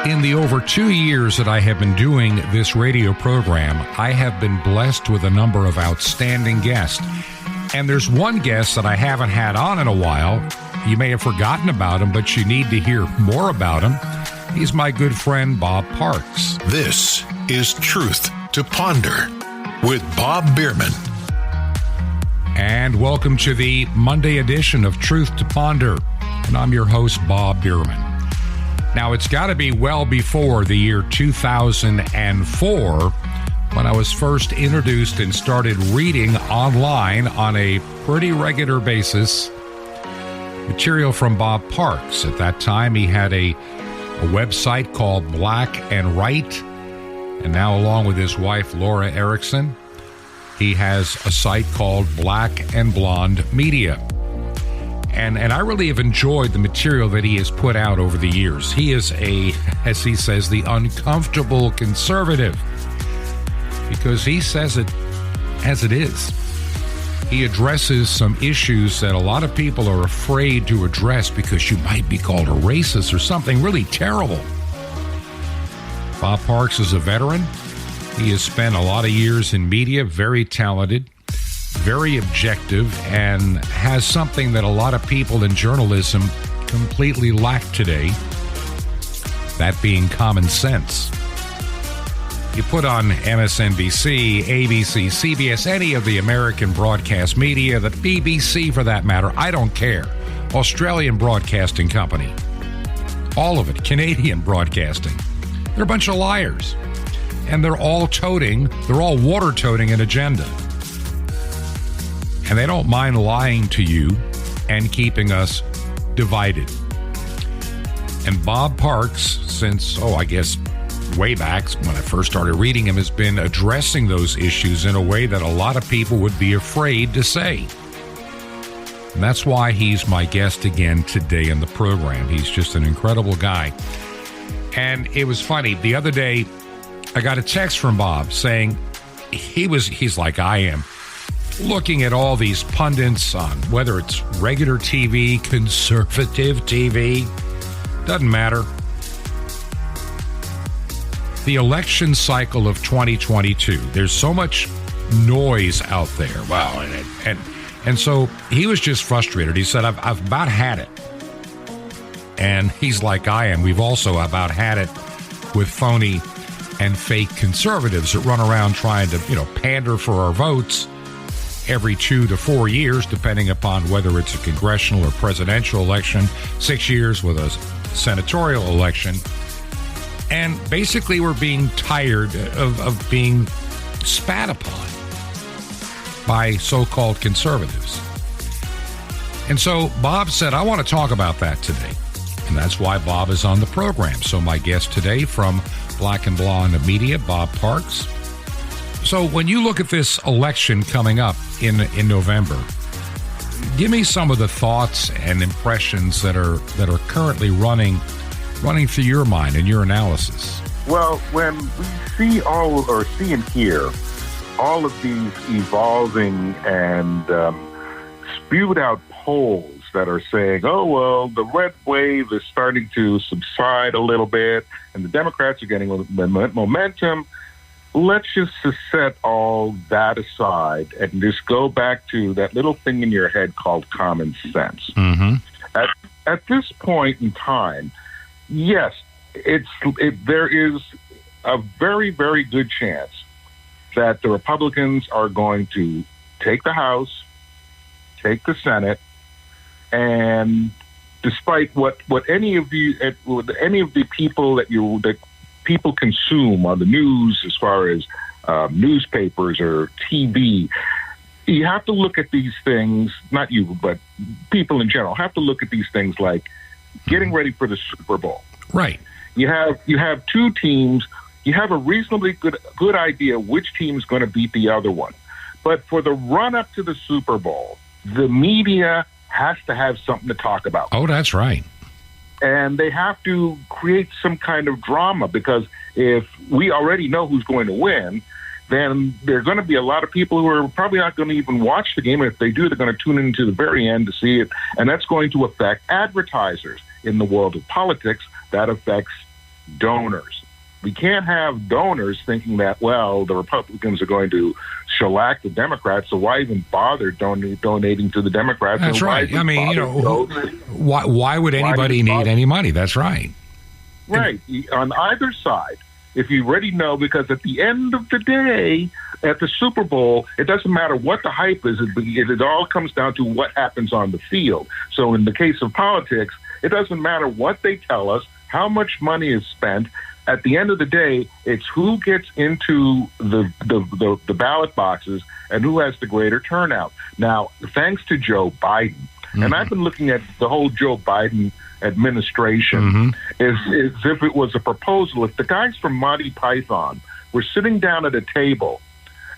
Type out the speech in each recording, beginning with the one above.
In the over 2 years that I have been doing this radio program, I have been blessed with a number of outstanding guests. And there's one guest that I haven't had on in a while. You may have forgotten about him, but you need to hear more about him. He's my good friend, Bob Parks. This is Truth to Ponder with Bob Bierman. And welcome to the Monday edition of Truth to Ponder. And I'm your host, Bob Bierman. Now, it's got to be well before the year 2004 when I was first introduced and started reading online on a pretty regular basis material from Bob Parks. At that time, he had a website called Black and Right, and now along with his wife, Laura Erickson, he has a site called Black and Blonde Media. And I really have enjoyed the material that he has put out over the years. He is as he says, the uncomfortable conservative, because he says it as it is. He addresses some issues that a lot of people are afraid to address because you might be called a racist or something really terrible. Bob Parks is a veteran. He has spent a lot of years in media, very talented, very objective, and has something that a lot of people in journalism completely lack today, that being common sense. You put on MSNBC, ABC, CBS, any of the American broadcast media, the BBC for that matter, I don't care. Australian Broadcasting Company, all of it, Canadian Broadcasting. They're a bunch of liars. And they're all water-toting an agenda. And they don't mind lying to you and keeping us divided. And Bob Parks, since, I guess, way back when I first started reading him, has been addressing those issues in a way that a lot of people would be afraid to say. And that's why he's my guest again today in the program. He's just an incredible guy. And it was funny. The other day, I got a text from Bob saying he's like I am, looking at all these pundits on whether it's regular TV, conservative TV, doesn't matter. The election cycle of 2022, there's so much noise out there. Wow, and so he was just frustrated. He said, I've about had it. And he's like I am. We've also about had it with phony and fake conservatives that run around trying to, pander for our votes every 2 to 4 years, depending upon whether it's a congressional or presidential election, 6 years with a senatorial election. And basically we're being tired of being spat upon by so-called conservatives. And so Bob said, I want to talk about that today. And that's why Bob is on the program. So my guest today from Black and Blonde Media, Bob Parks. So when you look at this election coming up in November, give me some of the thoughts and impressions that are currently running through your mind and your analysis. Well, when we see and hear all of these evolving and spewed out polls that are saying, the red wave is starting to subside a little bit and the Democrats are getting momentum, let's just set all that aside and just go back to that little thing in your head called common sense. Mm-hmm. At this point in time, yes, there is a very, very good chance that the Republicans are going to take the House, take the Senate, and despite what any of the people that people consume on the news, as far as newspapers or TV, you have to look at these things. Not you, but people in general have to look at these things like getting ready for the Super Bowl. Right. You have two teams. You have a reasonably good idea which team is going to beat the other one. But for the run up to the Super Bowl, the media has to have something to talk about. Oh, that's right. And they have to create some kind of drama, because if we already know who's going to win, then there are going to be a lot of people who are probably not going to even watch the game. And if they do, they're going to tune in to the very end to see it. And that's going to affect advertisers. In the world of politics, that affects donors. We can't have donors thinking that, well, the Republicans are going to shellac the Democrats, so why even bother donating to the Democrats? That's right. I mean, why would anybody need any money? That's right. Right. On either side, if you already know, because at the end of the day, at the Super Bowl, it doesn't matter what the hype is. It all comes down to what happens on the field. So in the case of politics, it doesn't matter what they tell us, how much money is spent. At the end of the day, it's who gets into the ballot boxes and who has the greater turnout. Now, thanks to Joe Biden, and I've been looking at the whole Joe Biden administration as if it was a proposal. If the guys from Monty Python were sitting down at a table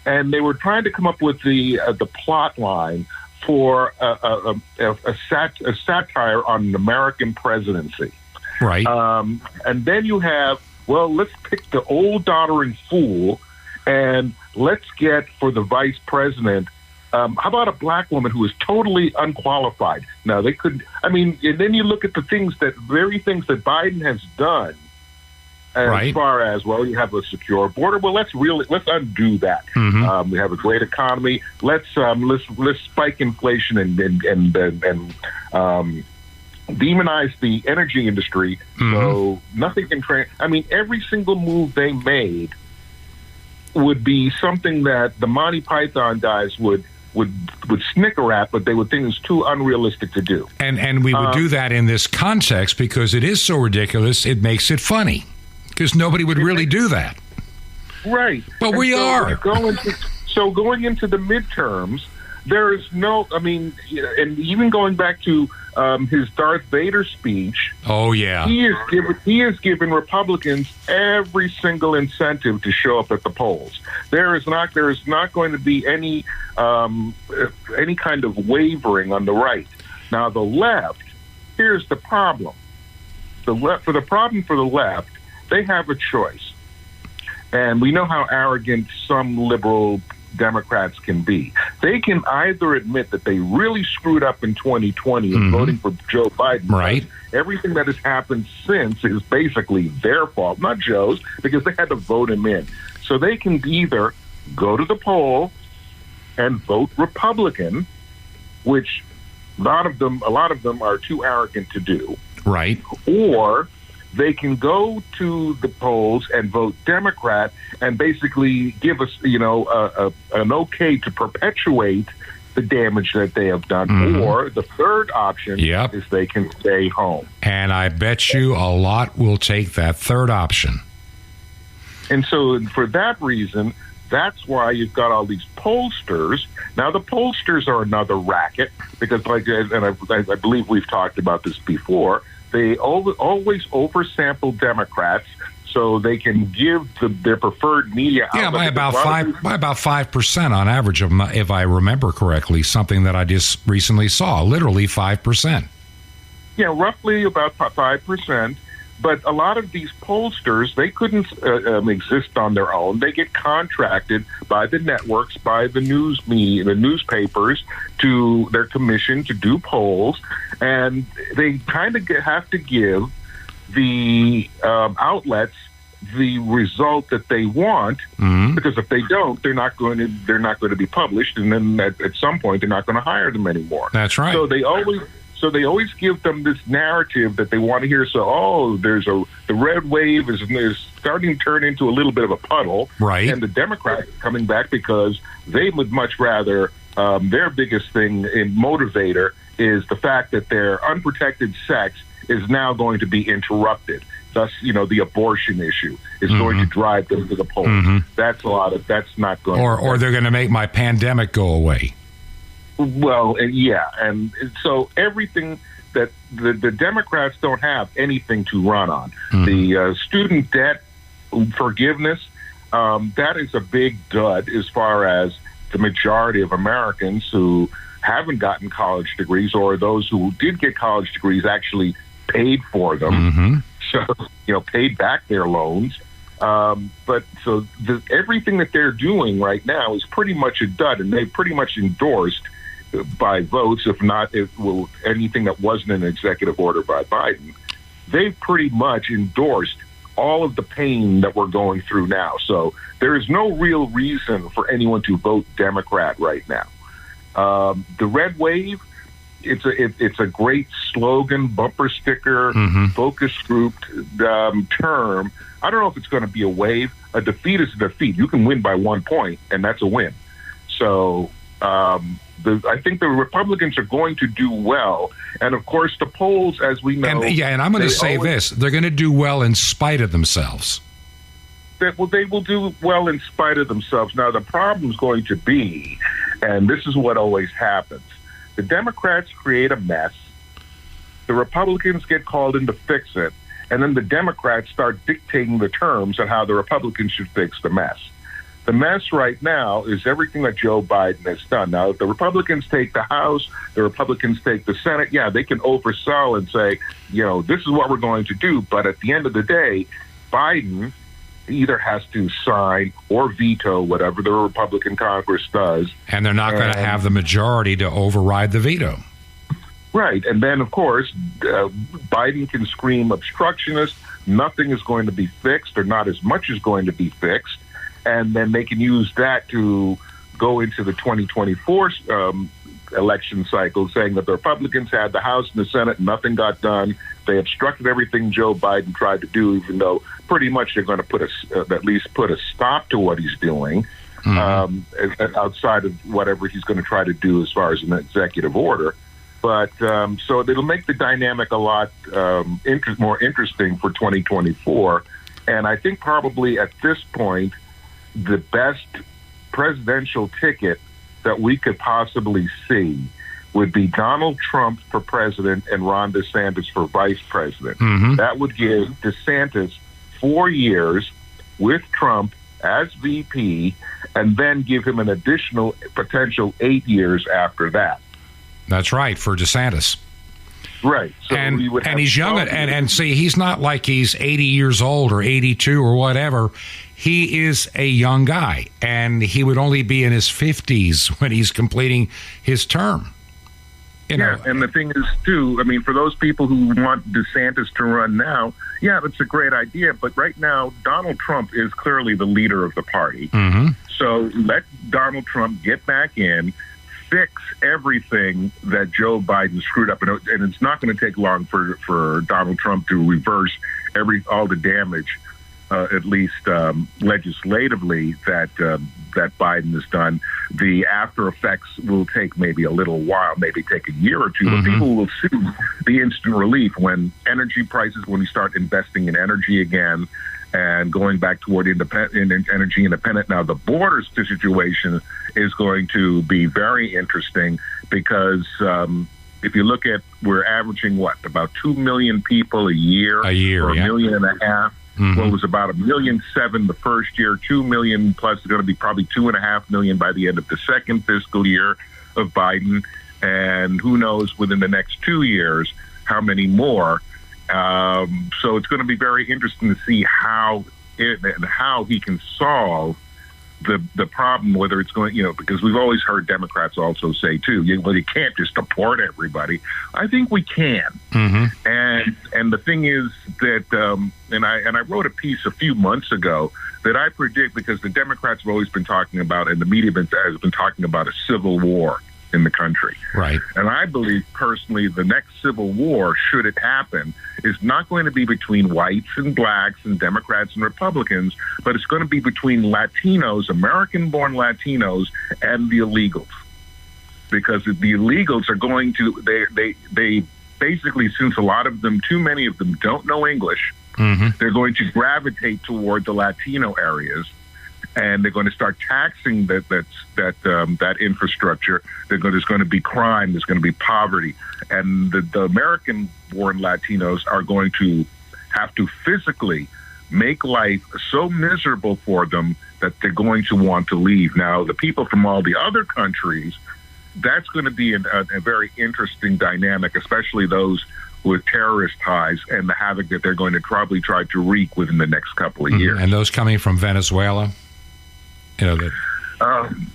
and they were trying to come up with the plot line for a satire on an American presidency. Right. And then you have, well, let's pick the old doddering fool and let's get for the vice president. How about a black woman who is totally unqualified? Now, they could, and then you look at the very things that Biden has done as far as, well, you have a secure border. Well, let's undo that. We have a great economy. Let's spike inflation and demonize the energy industry. So nothing can every single move they made would be something that the Monty Python guys would snicker at, but they would think it was too unrealistic to do. And we would do that in this context because it is so ridiculous, it makes it funny. Because nobody would really do that. Right. But we are. Going into the midterms, there is no, and even going back to his Darth Vader speech. Oh, yeah. He has given Republicans every single incentive to show up at the polls. There is not going to be any kind of wavering on the right. Now, the left, here's the problem. For the left, they have a choice. And we know how arrogant some liberal Democrats can be. They can either admit that they really screwed up in 2020 in voting for Joe Biden. Right. Everything that has happened since is basically their fault, not Joe's, because they had to vote him in. So they can either go to the poll and vote Republican, which a lot of them are too arrogant to do. Right. Or they can go to the polls and vote Democrat and basically give us, an okay to perpetuate the damage that they have done. Or the third option is they can stay home. And I bet you a lot will take that third option. And so for that reason, that's why you've got all these pollsters. Now, the pollsters are another racket because, I believe we've talked about this before, they always oversample Democrats so they can give their preferred media outlet. Yeah, by about 5% on average, if I remember correctly, something that I just recently saw, literally 5%. Yeah, roughly about 5%. But a lot of these pollsters, they couldn't exist on their own. They get contracted by the networks, by the news media, the newspapers, to their commission to do polls, and they kind of have to give the outlets the result that they want, because if they don't, they're not going to be published, and then at some point they're not going to hire them anymore. That's right. So they always give them this narrative that they want to hear. So, the red wave is starting to turn into a little bit of a puddle. Right. And the Democrats are coming back because they would much rather, their biggest thing in motivator is the fact that their unprotected sex is now going to be interrupted. Thus, the abortion issue is going to drive them to the polls. That's not going or they're going to make my pandemic go away. Well, yeah, and so everything that the Democrats don't have anything to run on. The student debt forgiveness, that is a big dud as far as the majority of Americans who haven't gotten college degrees, or those who did get college degrees actually paid for them, so paid back their loans. But so everything that they're doing right now is pretty much a dud, and they pretty much endorsed by votes, if not anything that wasn't an executive order by Biden, they pretty much endorsed all of the pain that we're going through now. So there is no real reason for anyone to vote Democrat right now. The red wave, it's a great slogan, bumper sticker, focus group term. I don't know if it's going to be a wave. A defeat is a defeat. You can win by 1 point, and that's a win. So I think the Republicans are going to do well. And, of course, the polls, as we know... And I'm going to say this. They're going to do well in spite of themselves. They will do well in spite of themselves. Now, the problem is going to be, and this is what always happens, the Democrats create a mess, the Republicans get called in to fix it, and then the Democrats start dictating the terms on how the Republicans should fix the mess. The mess right now is everything that Joe Biden has done. Now, if the Republicans take the House, the Republicans take the Senate, yeah, they can oversell and say, this is what we're going to do. But at the end of the day, Biden either has to sign or veto whatever the Republican Congress does. And they're not going to have the majority to override the veto. Right. And then, of course, Biden can scream obstructionist. Nothing is going to be fixed, or not as much is going to be fixed. And then they can use that to go into the 2024 election cycle, saying that the Republicans had the House and the Senate, nothing got done. They obstructed everything Joe Biden tried to do, even though pretty much they're going to at least put a stop to what he's doing, outside of whatever he's going to try to do as far as an executive order. But so it'll make the dynamic a lot more interesting for 2024. And I think probably at this point, the best presidential ticket that we could possibly see would be Donald Trump for president and Ron DeSantis for vice president. That would give DeSantis 4 years with Trump as VP, and then give him an additional potential 8 years after that. That's right, for DeSantis. Right. So and he's young, and see, he's not like he's 80 years old or 82 or whatever. He is a young guy, and he would only be in his 50s when he's completing his term. And the thing is, too, I mean, for those people who want DeSantis to run now, yeah, that's a great idea. But right now, Donald Trump is clearly the leader of the party. So let Donald Trump get back in, fix everything that Joe Biden screwed up. And it's not going to take long for Donald Trump to reverse all the damage, at least legislatively, that Biden has done. The after effects will take maybe a little while, maybe take a year or two, but people will see the instant relief when energy prices, when we start investing in energy again and going back toward energy independent. Now, the border situation is going to be very interesting because if you look at, we're averaging about 2 million people a year, or a million and a half. Well, it was about 1.7 million the first year, 2 million plus. It's going to be probably 2.5 million by the end of the second fiscal year of Biden, and who knows within the next 2 years how many more. So it's going to be very interesting to see how he can solve the problem, whether it's going, because we've always heard Democrats also say too, you can't just deport everybody. I think we can. And the thing is that, and I wrote a piece a few months ago that I predict, because the Democrats have always been talking about, and the media has been talking about, a civil war in the country. Right. And I believe personally the next civil war, should it happen, is not going to be between whites and blacks and Democrats and Republicans, but it's going to be between Latinos, American-born Latinos, and the illegals. Because the illegals are going to, they basically, since a lot of them, too many of them don't know English, they're going to gravitate toward the Latino areas, and they're going to start taxing that infrastructure. There's going to be crime. There's going to be poverty, and the American-born Latinos are going to have to physically make life so miserable for them that they're going to want to leave. Now, the people from all the other countries, that's going to be a very interesting dynamic, especially those with terrorist ties and the havoc that they're going to probably try to wreak within the next couple of years. And those coming from Venezuela, the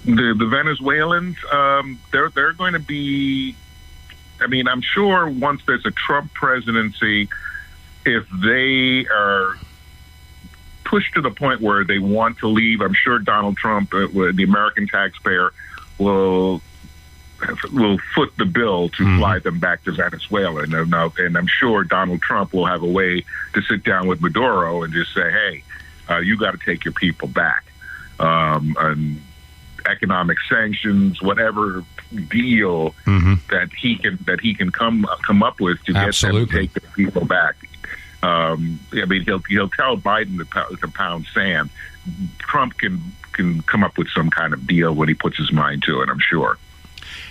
Venezuelans, they're going to be. I mean, I'm sure once there's a Trump presidency, if they are pushed to the point where they want to leave. I'm sure Donald Trump, the American taxpayer, will foot the bill to fly them back to Venezuela. And I'm sure Donald Trump will have a way to sit down with Maduro and just say, hey, you got to take your people back. And economic sanctions, whatever deal that he can come up with to get them to take the people back. I mean, he'll tell Biden to pound sand. Trump can come up with some kind of deal when he puts his mind to it, I'm sure.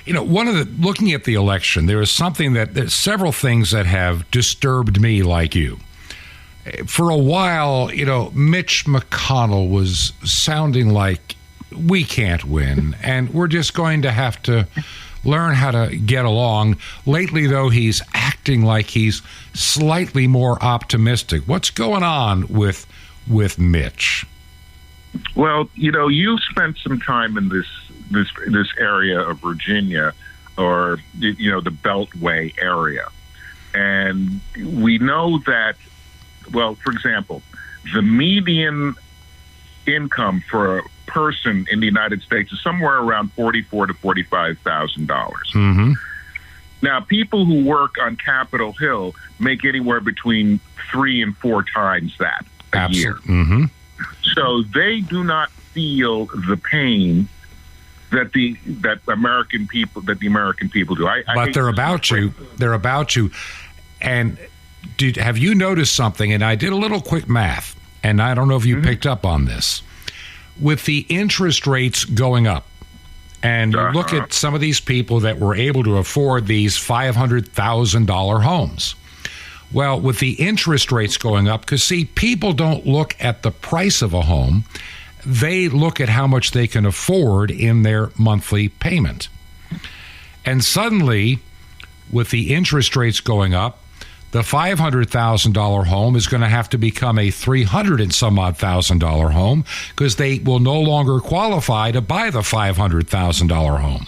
You know, looking at the election, there's several things that have disturbed me like you. For a while, you know, Mitch McConnell was sounding like we can't win, and we're just going to have to learn how to get along. Lately, though, he's acting like he's slightly more optimistic. What's going on with Mitch? Well, you know, you spent some time in this area of Virginia, or, you know, the Beltway area. And we know that, well, for example, the median income for a person in the United States is somewhere around $44,000 to $45,000. Now, people who work on Capitol Hill make anywhere between 3 and 4 times that a year. So they do not feel the pain that the American people do. But they're about you. They're about you. And have you noticed something? And I did a little quick math, and I don't know if you picked up on this. With the interest rates going up, and you look at some of these people that were able to afford these $500,000 homes. Well, with the interest rates going up, because, see, people don't look at the price of a home. They look at how much they can afford in their monthly payment. And suddenly, with the interest rates going up, the $500,000 home is going to have to become a $300,000 and some odd home, because they will no longer qualify to buy the $500,000 home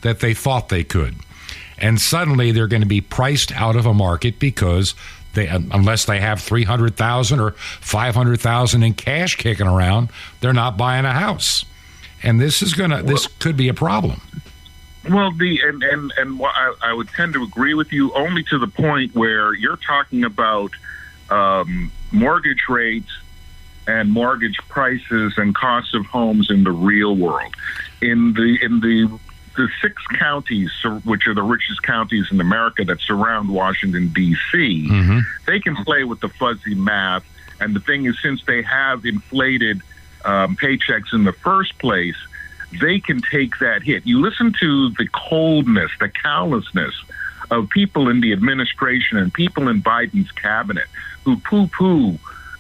that they thought they could. And suddenly they're going to be priced out of a market because unless they have $300,000 or $500,000 in cash kicking around, they're not buying a house. And this could be a problem. Well, I would tend to agree with you only to the point where you're talking about mortgage rates and mortgage prices and costs of homes in the real world. In the 6 counties, which are the richest counties in America that surround Washington, D.C., they can play with the fuzzy math. And the thing is, since they have inflated paychecks in the first place, they can take that hit. You listen to the coldness, the callousness of people in the administration and people in Biden's cabinet who poo-poo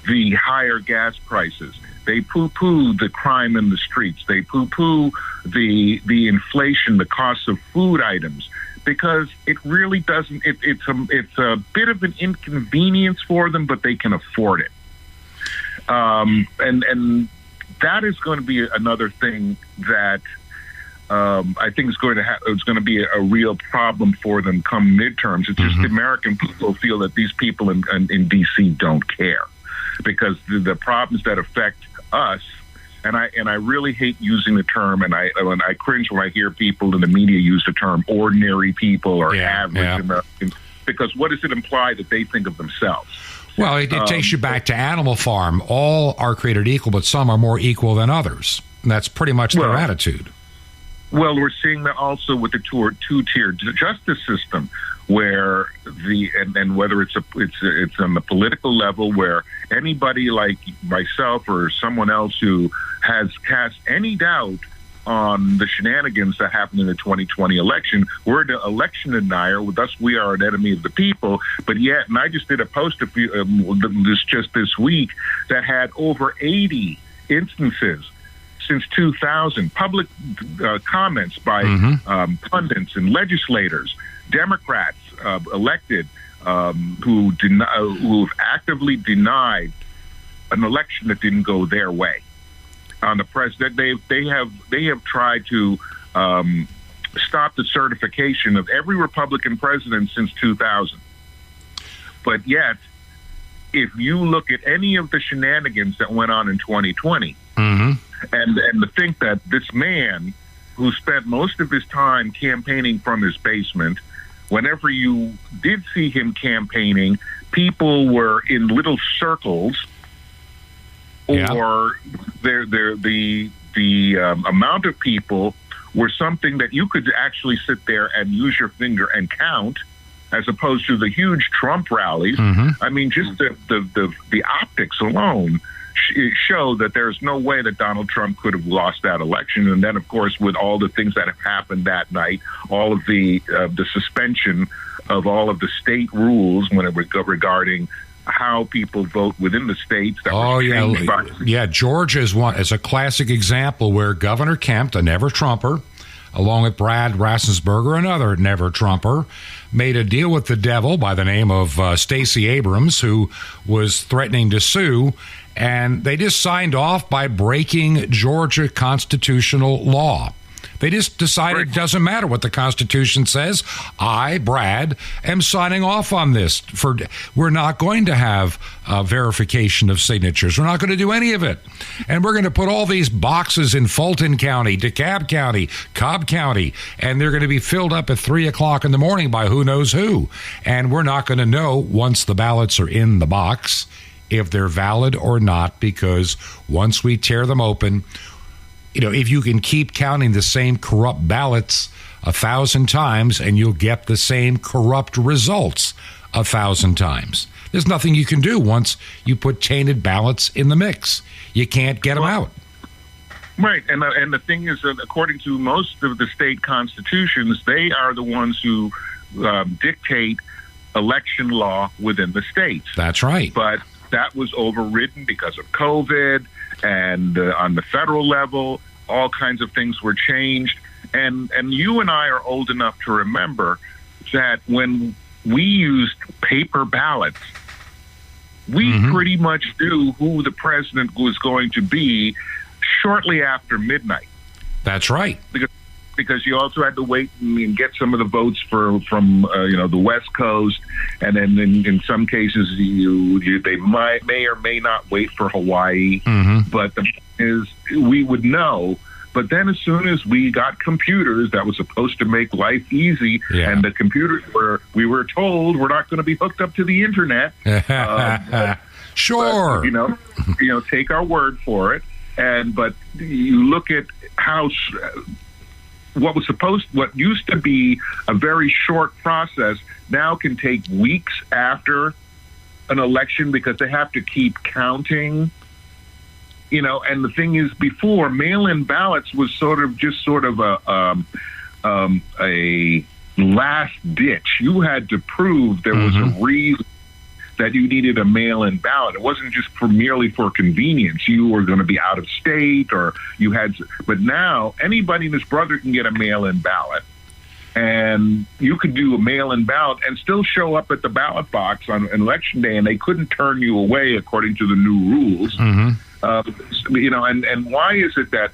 the higher gas prices. They poo-poo the crime in the streets. They poo-poo the inflation, the cost of food items, because it really doesn't. It's a bit of an inconvenience for them, but they can afford it. And that is going to be another thing that I think is going to be a real problem for them come midterms. It's just the American people feel that these people in D.C. don't care, because the problems that affect us, and I really hate using the term, and I cringe when I hear people in the media use the term ordinary people or average Americans, because what does it imply that they think of themselves? Well, it takes you back to Animal Farm. All are created equal, but some are more equal than others. And that's pretty much their attitude. Well, we're seeing that also with the two-tier justice system, where and whether it's on the political level, where anybody like myself or someone else who has cast any doubt on the shenanigans that happened in the 2020 election, we're the election denier. Thus, we are an enemy of the people. But yet, and I just did a post just this week that had over 80 instances since 2000, public comments by pundits and legislators, Democrats elected, who have actively denied an election that didn't go their way. On the president, they have tried to stop the certification of every Republican president since 2000, but yet if you look at any of the shenanigans that went on in 2020, Mm-hmm. and to think that this man who spent most of his time campaigning from his basement, whenever you did see him campaigning, people were in little circles, or the amount of people were something that you could actually sit there and use your finger and count, as opposed to the huge Trump rallies. Mm-hmm. I mean, just the optics alone show that there's no way that Donald Trump could have lost that election. And then, of course, with all the things that have happened that night, all of the suspension of all of the state rules when it regarding how people vote within the states. That Georgia is a classic example where Governor Kemp, a never-Trumper, along with Brad Raffensperger, another never-Trumper, made a deal with the devil by the name of Stacey Abrams, who was threatening to sue, and they just signed off by breaking Georgia constitutional law. They just decided it doesn't matter what the Constitution says. I, Brad, am signing off on this. We're not going to have verification of signatures. We're not going to do any of it. And we're going to put all these boxes in Fulton County, DeKalb County, Cobb County, and they're going to be filled up at 3 o'clock in the morning by who knows who. And we're not going to know once the ballots are in the box if they're valid or not, because once we tear them open, if you can keep counting the same corrupt ballots 1,000 times and you'll get the same corrupt results 1,000 times. There's nothing you can do once you put tainted ballots in the mix. You can't get them out. Right. And the thing is that according to most of the state constitutions, they are the ones who dictate election law within the states. That's right. But that was overridden because of COVID. And on the federal level, all kinds of things were changed. And you and I are old enough to remember that when we used paper ballots, we pretty much knew who the president was going to be shortly after midnight. That's right. Because you also had to wait and get some of the votes from the West Coast, and then in some cases they may or may not wait for Hawaii. Mm-hmm. But the point is, we would know. But then as soon as we got computers that was supposed to make life easy, and the computers we were told we're not going to be hooked up to the internet. Sure. But, take our word for it. But you look at how what used to be a very short process now can take weeks after an election because they have to keep counting. And the thing is, before, mail-in ballots was sort of a last ditch. You had to prove there was a reason that you needed a mail-in ballot. It wasn't just merely for convenience. You were going to be out of state, or you had. But now anybody and his brother can get a mail-in ballot, and you could do a mail-in ballot and still show up at the ballot box on election day, and they couldn't turn you away according to the new rules. And why is it that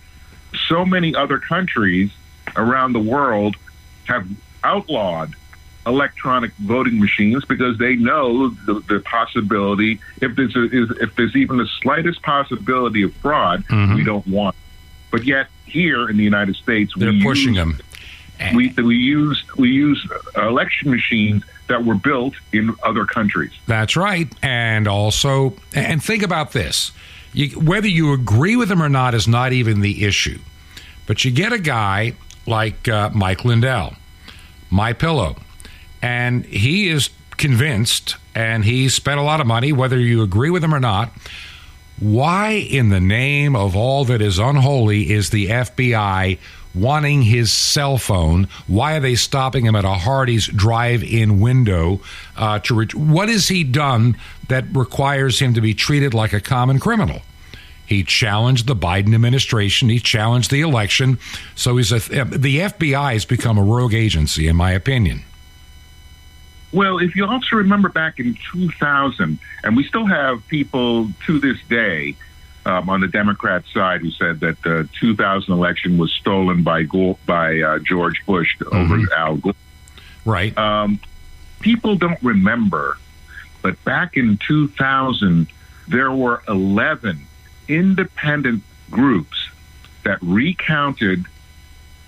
so many other countries around the world have outlawed electronic voting machines? Because they know the possibility, if there's even the slightest possibility of fraud, we don't want it. But yet here in the United States, they're pushing them. We use election machines that were built in other countries. That's right. And also, and think about this. Whether you agree with them or not is not even the issue. But you get a guy like Mike Lindell, MyPillow, and he is convinced, and he spent a lot of money, whether you agree with him or not. Why in the name of all that is unholy is the FBI wanting his cell phone? Why are they stopping him at a Hardee's drive-in window? What has he done that requires him to be treated like a common criminal? He challenged the Biden administration. He challenged the election. So the FBI has become a rogue agency, in my opinion. Well, if you also remember back in 2000, and we still have people to this day on the Democrat side who said that the 2000 election was stolen by George Bush over Al Gore. Right. People don't remember But back in 2000, there were 11 independent groups that recounted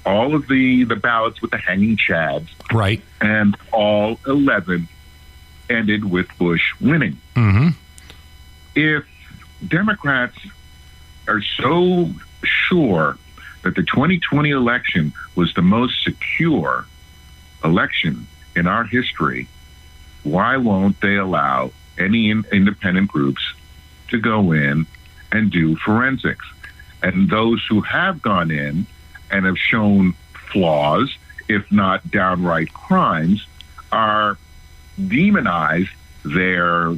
all of the ballots with the hanging chads. Right. And all 11 ended with Bush winning. Mm-hmm. If Democrats are so sure that the 2020 election was the most secure election in our history, why won't they allow any independent groups to go in and do forensics? And those who have gone in and have shown flaws, if not downright crimes, are demonized. They're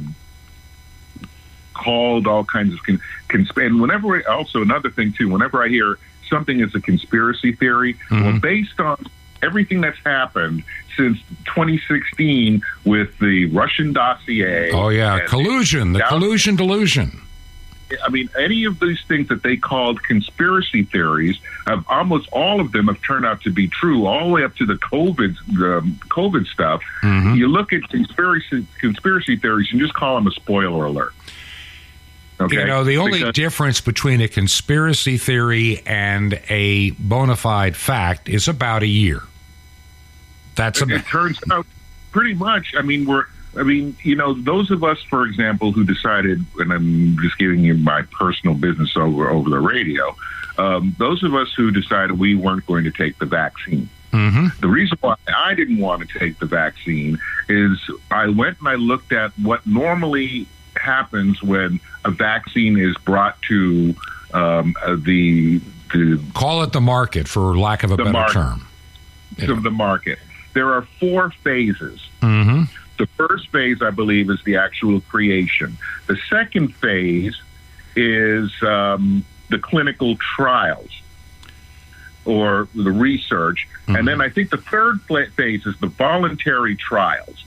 called all kinds of and whenever, also another thing too, whenever I hear something is a conspiracy theory, well, based on everything that's happened since 2016 with the Russian dossier. Oh, yeah, collusion, the collusion delusion. I mean, any of these things that they called conspiracy theories, almost all of them have turned out to be true, all the way up to the COVID stuff. You look at conspiracy theories and just call them a spoiler alert. Okay? You know, the only difference between a conspiracy theory and a bona fide fact is about a year. It turns out pretty much. I mean, you know, those of us, for example, who decided, and I'm just giving you my personal business over the radio, those of us who decided we weren't going to take the vaccine. The reason why I didn't want to take the vaccine is I went and I looked at what normally happens when a vaccine is brought to the call it the market, for lack of a better term. To the market. There are 4 phases. The first phase, I believe, is the actual creation. The second phase is the clinical trials or the research. And then I think the third phase is the voluntary trials.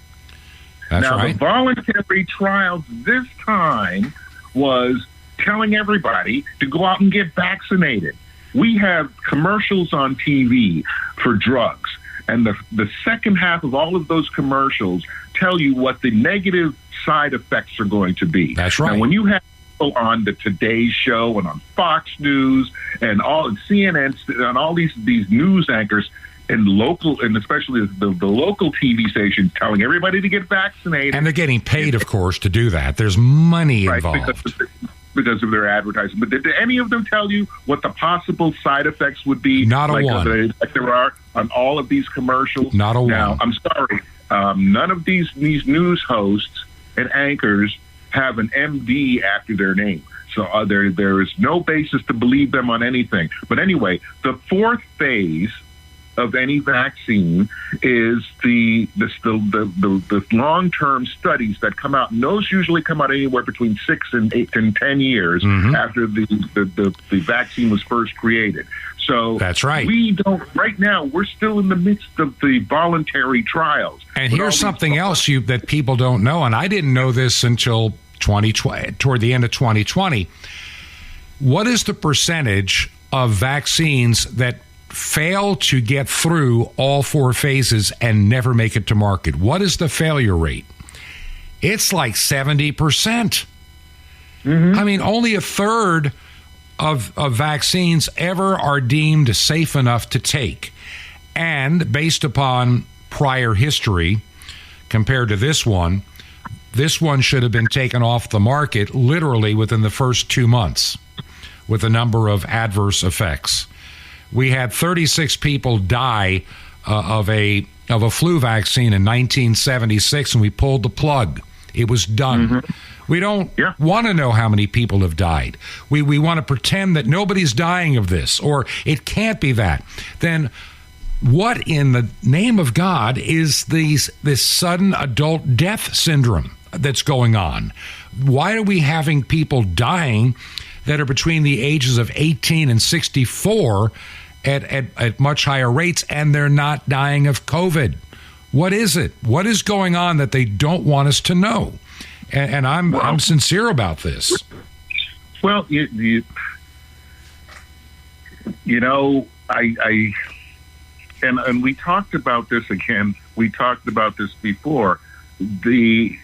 That's right. The voluntary trials this time was telling everybody to go out and get vaccinated. We have commercials on TV for drugs. And the second half of all of those commercials tell you what the negative side effects are going to be. That's right. And when you have people on the Today Show and on Fox News and all CNN and all these news anchors and local, and especially the local TV stations telling everybody to get vaccinated. And they're getting paid, of course, to do that. There's money involved. Because of their advertising. But did any of them tell you what the possible side effects would be? Not a one. Like there are on all of these commercials? Not a one. Now, I'm sorry. None of these news hosts and anchors have an MD after their name. So there is no basis to believe them on anything. But anyway, the fourth phase of any vaccine is the long-term studies that come out, and those usually come out anywhere between 6 and 8 and 10 years after the vaccine was first created. So that's right. We don't right now. We're still in the midst of the voluntary trials. And here's something else that people don't know, and I didn't know this until 2020, toward the end of 2020. What is the percentage of vaccines that fail to get through all 4 phases and never make it to market? What is the failure rate? It's like 70%. I mean, only a third of vaccines ever are deemed safe enough to take. And based upon prior history, compared to this one should have been taken off the market literally within the first 2 months with a number of adverse effects. We had 36 people die of a flu vaccine in 1976, and we pulled the plug. It was done. We don't want to know how many people have died. We want to pretend that nobody's dying of this, or it can't be that. Then what in the name of God is this sudden adult death syndrome that's going on? Why are we having people dying that are between the ages of 18 and 64 at much higher rates, and they're not dying of COVID? What is it? What is going on that they don't want us to know? And I'm sincere about this. Well, you know, I we talked about this again. We talked about this before. The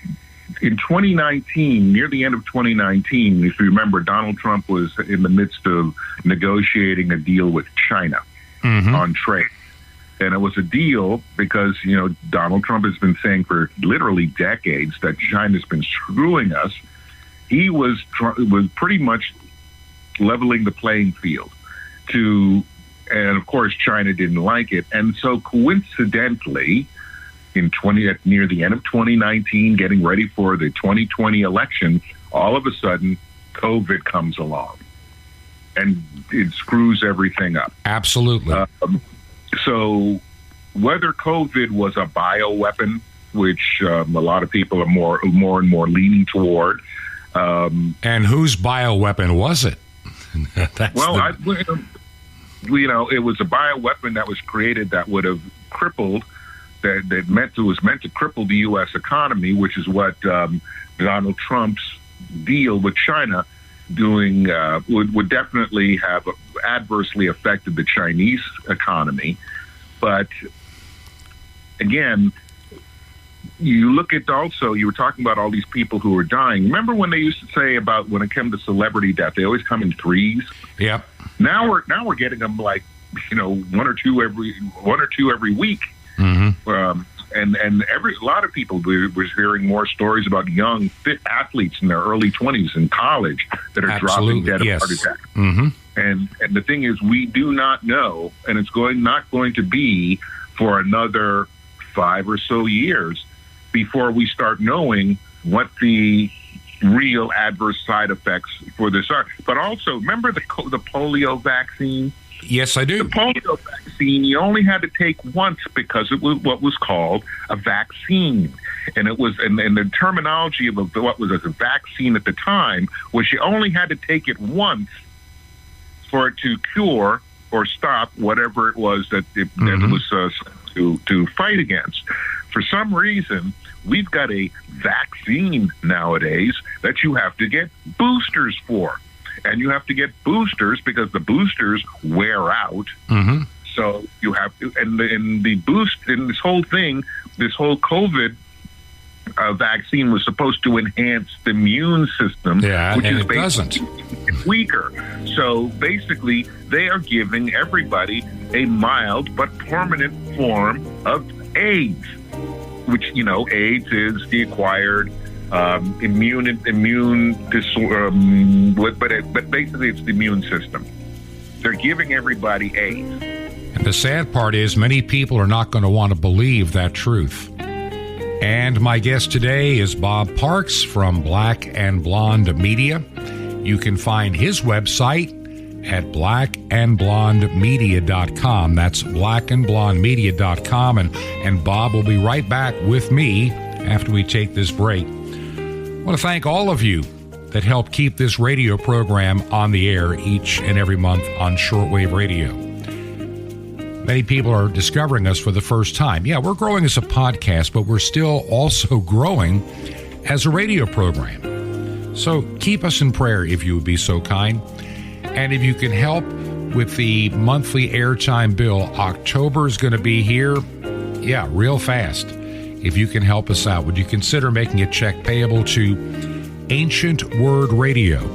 in 2019, near the end of 2019, if you remember, Donald Trump was in the midst of negotiating a deal with China on trade. And it was a deal because, Donald Trump has been saying for literally decades that China's been screwing us. He was pretty much leveling the playing field and of course, China didn't like it. And so coincidentally, near the end of 2019, getting ready for the 2020 election, all of a sudden, COVID comes along and it screws everything up. Absolutely. So whether COVID was a bioweapon, which a lot of people are more and more leaning toward. And whose bioweapon was it? it was a bioweapon that was created that would have crippled, that was meant to cripple the U.S. economy, which is what Donald Trump's deal with China would definitely have adversely affected the Chinese economy. But again, you look at you were talking about all these people who are dying. Remember when they used to say about when it came to celebrity death, they always come in threes? Yep. Now we're getting them like, one or two every week. Mm-hmm. And a lot of people was hearing more stories about young, fit athletes in their early 20s in college that are dropping dead of heart attack. Mm-hmm. And the thing is, we do not know, and it's not going to be for another 5 or so years before we start knowing what the real adverse side effects for this are. But also, remember the polio vaccine? Yes, I do. The polio vaccine, you only had to take once because it was what was called a vaccine. And it was, and the terminology of what was a vaccine at the time was you only had to take it once for it to cure or stop whatever it was that it was to fight against. For some reason, we've got a vaccine nowadays that you have to get boosters for. And you have to get boosters because the boosters wear out. Mm-hmm. So you have to, and the boost in this whole thing, this whole COVID vaccine was supposed to enhance the immune system, which is basically weaker. So basically, they are giving everybody a mild but permanent form of AIDS, which, AIDS is the acquired immune disorder, but basically it's the immune system. They're giving everybody AIDS. And the sad part is many people are not going to want to believe that truth. And my guest today is Bob Parks from Black and Blonde Media. You can find his website at blackandblondemedia.com. That's blackandblondemedia.com. And Bob will be right back with me after we take this break. I want to thank all of you that help keep this radio program on the air each and every month on shortwave radio. Many people are discovering us for the first time. Yeah, we're growing as a podcast, but we're still also growing as a radio program. So keep us in prayer if you would be so kind. And if you can help with the monthly airtime bill, October is going to be here, real fast. If you can help us out, would you consider making a check payable to Ancient Word Radio?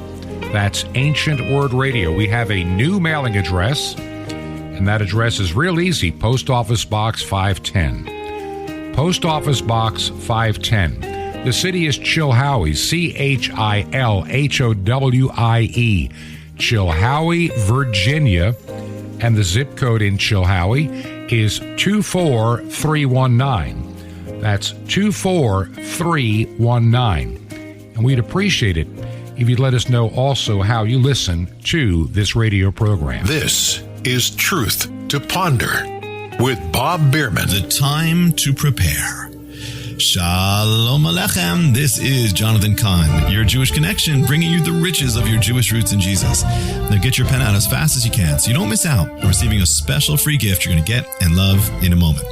That's Ancient Word Radio. We have a new mailing address, and that address is real easy. Post Office Box 510. Post Office Box 510. The city is Chilhowie, Chilhowie, Chilhowie, Virginia. And the zip code in Chilhowie is 24319. That's 24319. And we'd appreciate it if you'd let us know also how you listen to this radio program. This is Truth to Ponder with Bob Bierman. The time to prepare. Shalom Aleichem. This is Jonathan Kahn, your Jewish connection, bringing you the riches of your Jewish roots in Jesus. Now get your pen out as fast as you can so you don't miss out on receiving a special free gift you're going to get and love in a moment.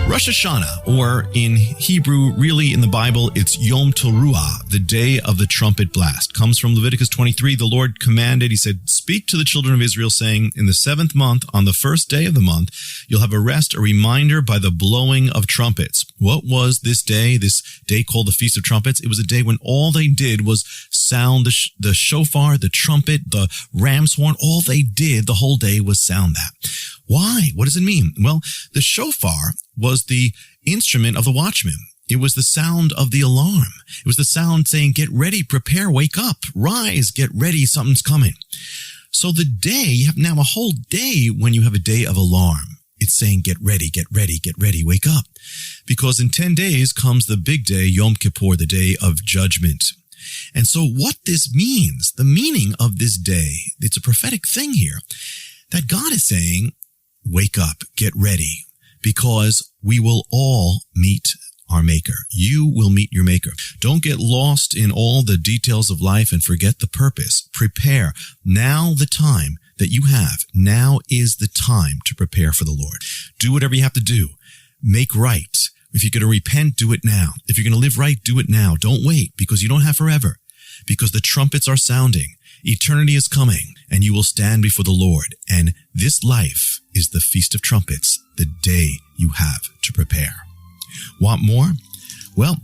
Rosh Hashanah, or in Hebrew, really in the Bible, it's Yom Teruah. the day of the trumpet blast. Comes from Leviticus 23. The Lord commanded, he said, speak to the children of Israel, saying, in the 7th month, on the first day of the month, you'll have a rest, a reminder by the blowing of trumpets. What was this day called the Feast of Trumpets? It was a day when all they did was sound the shofar, the trumpet, the ram's horn. All they did the whole day was sound that. Why? What does it mean? Well, the shofar was the instrument of the watchman. It was the sound of the alarm. It was the sound saying, get ready, prepare, wake up, rise, get ready, something's coming. So the day, you have now a whole day when you have a day of alarm. It's saying, get ready, get ready, get ready, wake up. Because in 10 days comes the big day, Yom Kippur, the day of judgment. And so what this means, the meaning of this day, it's a prophetic thing here, that God is saying, wake up, get ready, because we will all meet our Maker. You will meet your Maker. Don't get lost in all the details of life and forget the purpose. Prepare. Now the time that you have, now is the time to prepare for the Lord. Do whatever you have to do. Make right. If you're going to repent, do it now. If you're going to live right, do it now. Don't wait, because you don't have forever. Because the trumpets are sounding. Eternity is coming, and you will stand before the Lord. And this life is the Feast of Trumpets, the day you have to prepare. Want more? Well,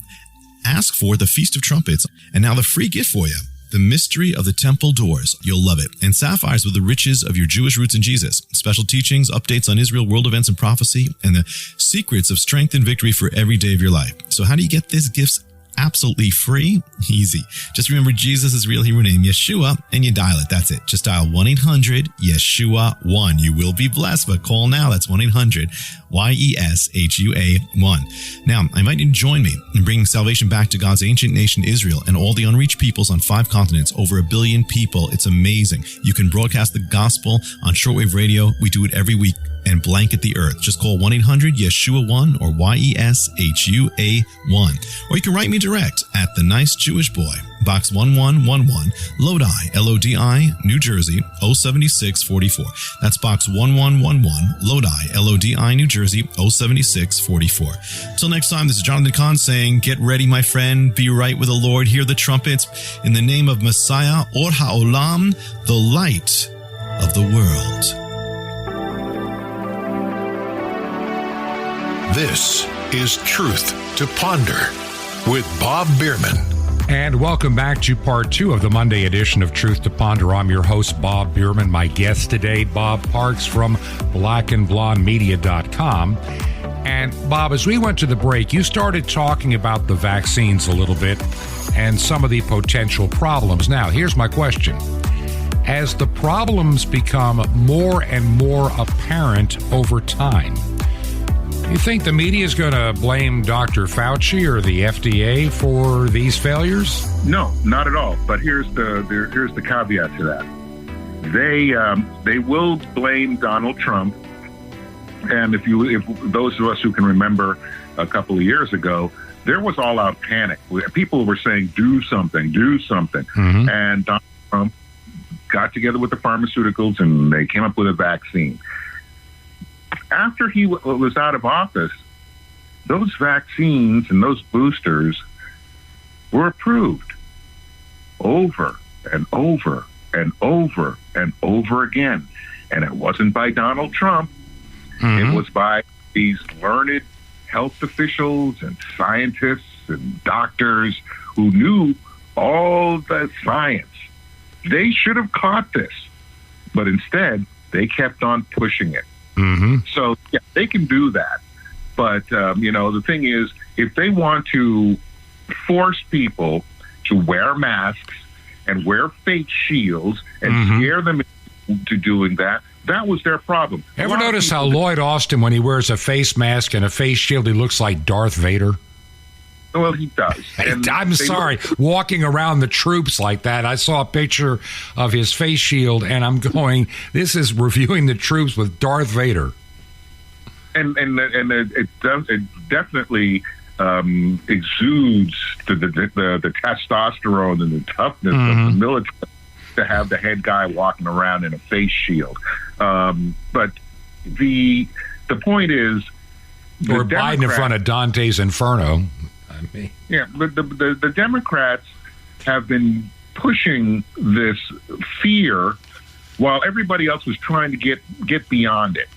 ask for the Feast of Trumpets. And now the free gift for you, the mystery of the temple doors. You'll love it. And sapphires with the riches of your Jewish roots in Jesus. Special teachings, updates on Israel, world events and prophecy, and the secrets of strength and victory for every day of your life. So how do you get these gifts absolutely free? Easy. Just remember Jesus' real Hebrew name, Yeshua, and you dial it. That's it. Just dial 1-800-YESHUA-1. You will be blessed, but call now. That's 1-800-YESHUA-1. Now, I invite you to join me in bringing salvation back to God's ancient nation, Israel, and all the unreached peoples on 5 continents, over 1 billion people. It's amazing. You can broadcast the gospel on shortwave radio. We do it every week and blanket the earth. Just call 1-800-YESHUA-1 or YESHUA-1. Or you can write me direct at The Nice Jewish Boy, Box 1111, Lodi, Lodi, New Jersey, 07644. That's Box 1111, Lodi, Lodi, New Jersey, 07644. Till next time, this is Jonathan Kahn saying, get ready, my friend, be right with the Lord, hear the trumpets, in the name of Messiah, Or HaOlam, the light of the world. This is Truth to Ponder with Bob Bierman. And welcome back to part 2 of the Monday edition of Truth to Ponder. I'm your host, Bob Bierman. My guest today, Bob Parks from blackandblondemedia.com. And Bob, as we went to the break, you started talking about the vaccines a little bit and some of the potential problems. Now, here's my question. As the problems become more and more apparent over time, you think the media is going to blame Dr. Fauci or the FDA for these failures? No, not at all. But here's the caveat to that. They will blame Donald Trump. And if those of us who can remember a couple of years ago, there was all-out panic. People were saying, do something. Mm-hmm. And Donald Trump got together with the pharmaceuticals and they came up with a vaccine. After he was out of office, those vaccines and those boosters were approved over and over and over and over again. And it wasn't by Donald Trump. Mm-hmm. It was by these learned health officials and scientists and doctors who knew all the science. They should have caught this, but instead they kept on pushing it. Mm-hmm. So, yeah, they can do that. But, the thing is, if they want to force people to wear masks and wear face shields and scare them into doing that, that was their problem. Ever notice how Lloyd Austin, when he wears a face mask and a face shield, he looks like Darth Vader? Well, he does. I'm sorry, walking around the troops like that. I saw a picture of his face shield, and I'm going, this is reviewing the troops with Darth Vader. And it definitely exudes the testosterone and the toughness of the military to have the head guy walking around in a face shield. But the point is, or Biden in front of Dante's Inferno. Yeah, but the Democrats have been pushing this fear while everybody else was trying to get beyond it.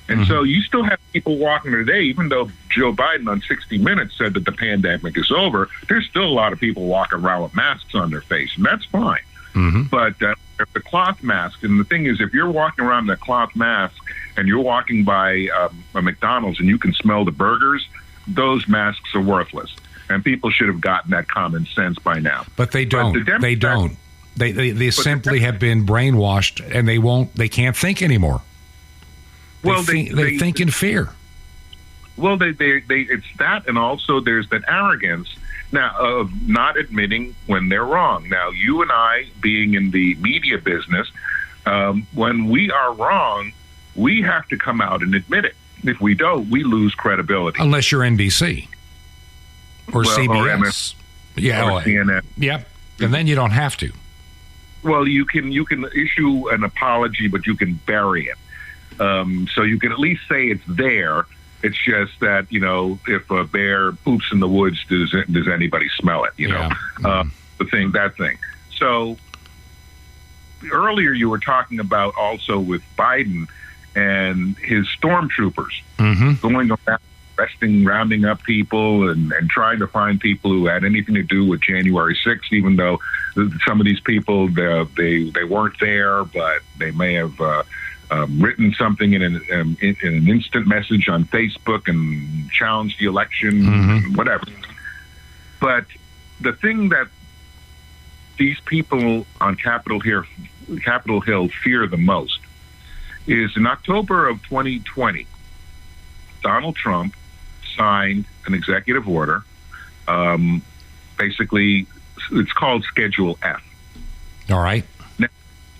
And so you still have people walking today, even though Joe Biden on 60 Minutes said that the pandemic is over, there's still a lot of people walking around with masks on their face, and that's fine. But if the cloth mask, and the thing is, if you're walking around in a cloth mask and you're walking by a McDonald's and you can smell the burgers, those masks are worthless. And people should have gotten that common sense by now. But they don't. They don't. They simply have been brainwashed, and they can't think anymore. Well, they think in fear. Well, it's that, and also there's that arrogance now of not admitting when they're wrong. Now, you and I, being in the media business, when we are wrong, we have to come out and admit it. If we don't, we lose credibility. Unless you're NBC or CBS, or CNN. Yep, and then you don't have to. Well, you can issue an apology, but you can bury it. So you can at least say it's there. It's just that, if a bear poops in the woods, does anybody smell it? That thing. So earlier you were talking about also with Biden and his stormtroopers going around rounding up people and trying to find people who had anything to do with January 6th, even though some of these people, they weren't there, but they may have written something in an instant message on Facebook and challenged the election, whatever. But the thing that these people on Capitol Hill fear the most is in October of 2020, Donald Trump signed an executive order. Basically, it's called Schedule F. All right.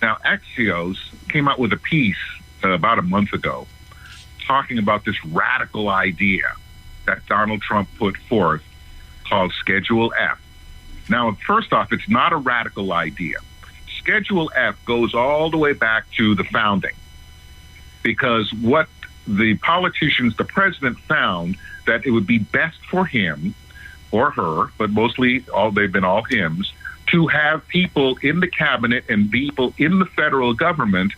Now, Axios came out with a piece about a month ago talking about this radical idea that Donald Trump put forth called Schedule F. Now, first off, it's not a radical idea. Schedule F goes all the way back to the founding, because what the politicians, the president, found that it would be best for him or her, but mostly they've been all hims, to have people in the cabinet and people in the federal government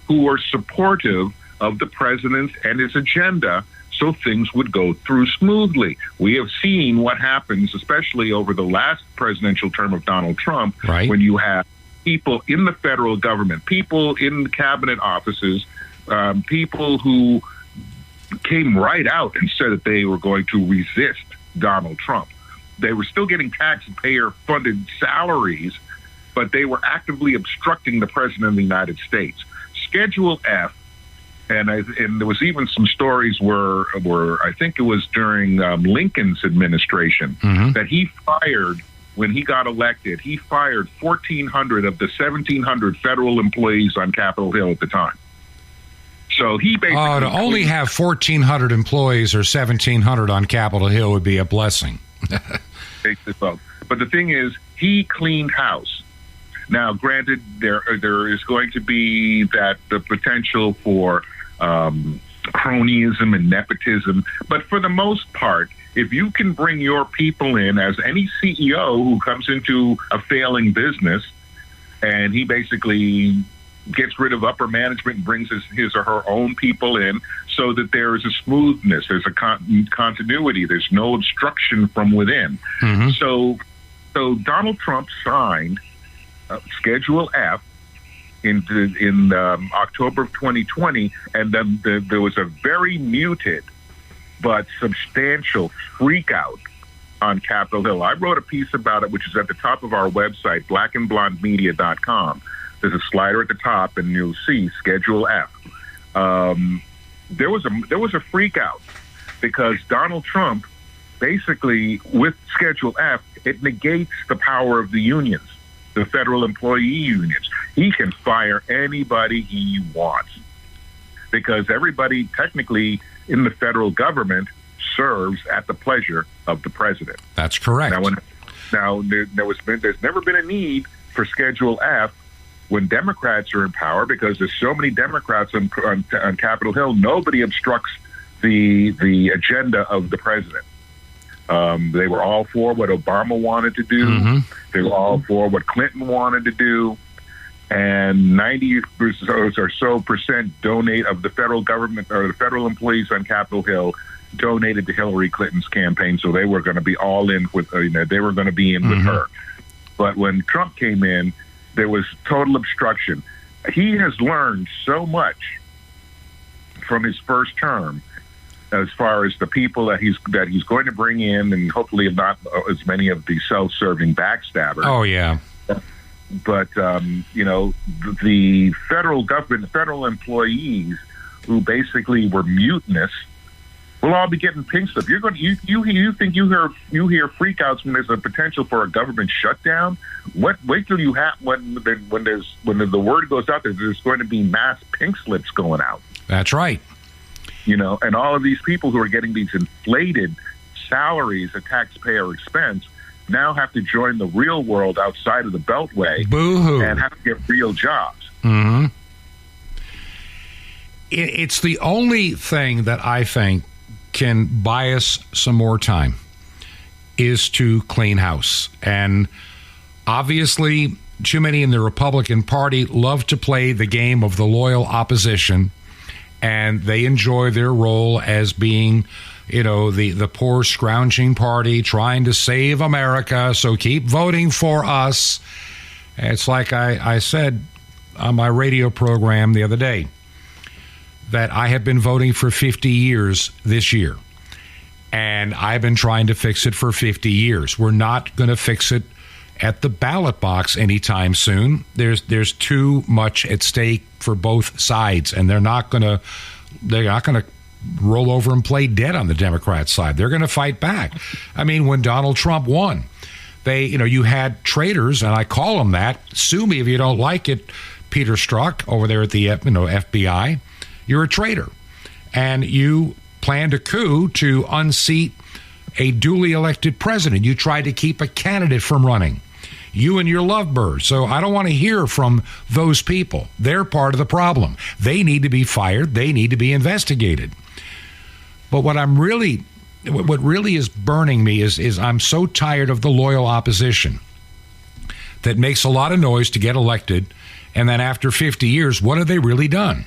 who are supportive of the president and his agenda, so things would go through smoothly. We have seen what happens, especially over the last presidential term of Donald Trump, when you have people in the federal government, people in the cabinet offices, people who came right out and said that they were going to resist Donald Trump. They were still getting taxpayer-funded salaries, but they were actively obstructing the president of the United States. Schedule F, and there was even some stories where I think it was during Lincoln's administration that he fired, when he got elected, he fired 1,400 of the 1,700 federal employees on Capitol Hill at the time. So he basically... to only have 1,400 employees or 1,700 on Capitol Hill would be a blessing. But the thing is, he cleaned house. Now, granted, there is going to be the potential for cronyism and nepotism, but for the most part, if you can bring your people in, as any CEO who comes into a failing business, and he basically gets rid of upper management and brings his or her own people in, so that there is a smoothness, there's a continuity, there's no obstruction from within. So Donald Trump signed Schedule F in October of 2020, and then there was a very muted but substantial freak out on Capitol Hill. I wrote a piece about it, which is at the top of our website, blackandblondemedia.com. There's a slider at the top, and you'll see Schedule F. There was a freak out because Donald Trump, basically with Schedule F, it negates the power of the unions, the federal employee unions. He can fire anybody he wants because everybody technically in the federal government serves at the pleasure of the president. That's correct. There's never been a need for Schedule F when Democrats are in power, because there's so many Democrats on Capitol Hill. Nobody obstructs the agenda of the president. They were all for what Obama wanted to do. Mm-hmm. They were all for what Clinton wanted to do. And 90 or so percent donate of the federal government or the federal employees on Capitol Hill donated to Hillary Clinton's campaign. So they were going to be all in with, they were going to be in with her. But when Trump came in, there was total obstruction. He has learned so much from his first term as far as the people that he's going to bring in, and hopefully not as many of the self-serving backstabbers. Oh, yeah. But, the federal government, federal employees who basically were mutinous will all be getting pink slip. You think you hear freakouts when there's a potential for a government shutdown? Wait till you have when the word goes out there's going to be mass pink slips going out. That's right. And all of these people who are getting these inflated salaries at taxpayer expense now have to join the real world outside of the Beltway. Boo-hoo. And have to get real jobs. Mm-hmm. It's the only thing that I think can buy us some more time is to clean house. And obviously, too many in the Republican Party love to play the game of the loyal opposition, and they enjoy their role as being, the poor scrounging party trying to save America, so keep voting for us. It's like I said on my radio program the other day, that I have been voting for 50 years this year, and I've been trying to fix it for 50 years. We're not going to fix it at the ballot box anytime soon. There's too much at stake for both sides, and they're not going to roll over and play dead on the Democrat side. They're going to fight back. I mean, when Donald Trump won, you had traitors, and I call them that. Sue me if you don't like it, Peter Strzok over there at the FBI. You're a traitor, and you planned a coup to unseat a duly elected president. You tried to keep a candidate from running, you and your lovebird. So I don't want to hear from those people. They're part of the problem. They need to be fired. They need to be investigated. But what really is burning me is I'm so tired of the loyal opposition that makes a lot of noise to get elected, and then after 50 years, what have they really done?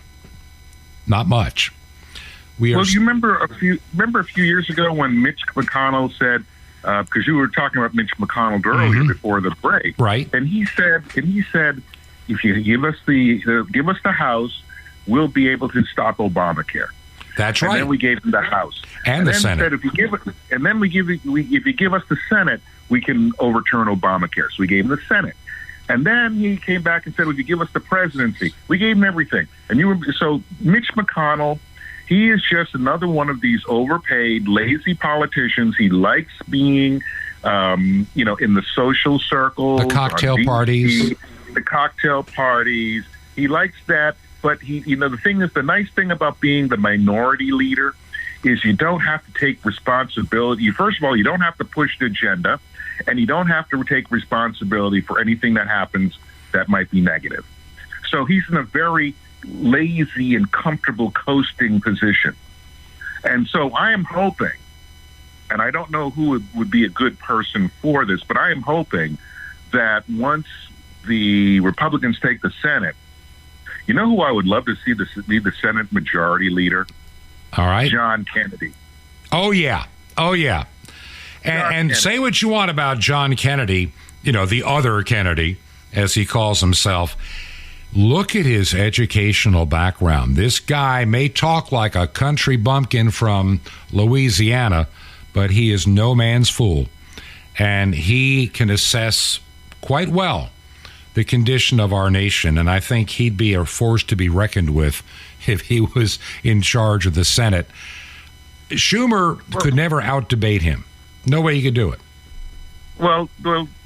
Not much. You remember a few years ago when Mitch McConnell said, because you were talking about Mitch McConnell earlier before the break, right? And he said, if you give us the House, we'll be able to stop Obamacare. That's right. And then we gave him the House and the Senate. Said, if you give us the Senate, we can overturn Obamacare. So we gave him the Senate. And then he came back and said, "Would you give us the presidency?" We gave him everything. So Mitch McConnell, he is just another one of these overpaid, lazy politicians. He likes being, in the social circles, the cocktail parties. He likes that. But the nice thing about being the minority leader is you don't have to take responsibility. First of all, you don't have to push the agenda. And you don't have to take responsibility for anything that happens that might be negative. So he's in a very lazy and comfortable coasting position. And so I am hoping, and I don't know who would be a good person for this, but I am hoping that once the Republicans take the Senate, who I would love to see be the Senate majority leader? All right. John Kennedy. Oh, yeah. And say what you want about John Kennedy, the other Kennedy, as he calls himself. Look at his educational background. This guy may talk like a country bumpkin from Louisiana, but he is no man's fool. And he can assess quite well the condition of our nation. And I think he'd be a force to be reckoned with if he was in charge of the Senate. Schumer could never out-debate him. No way you could do it. Well,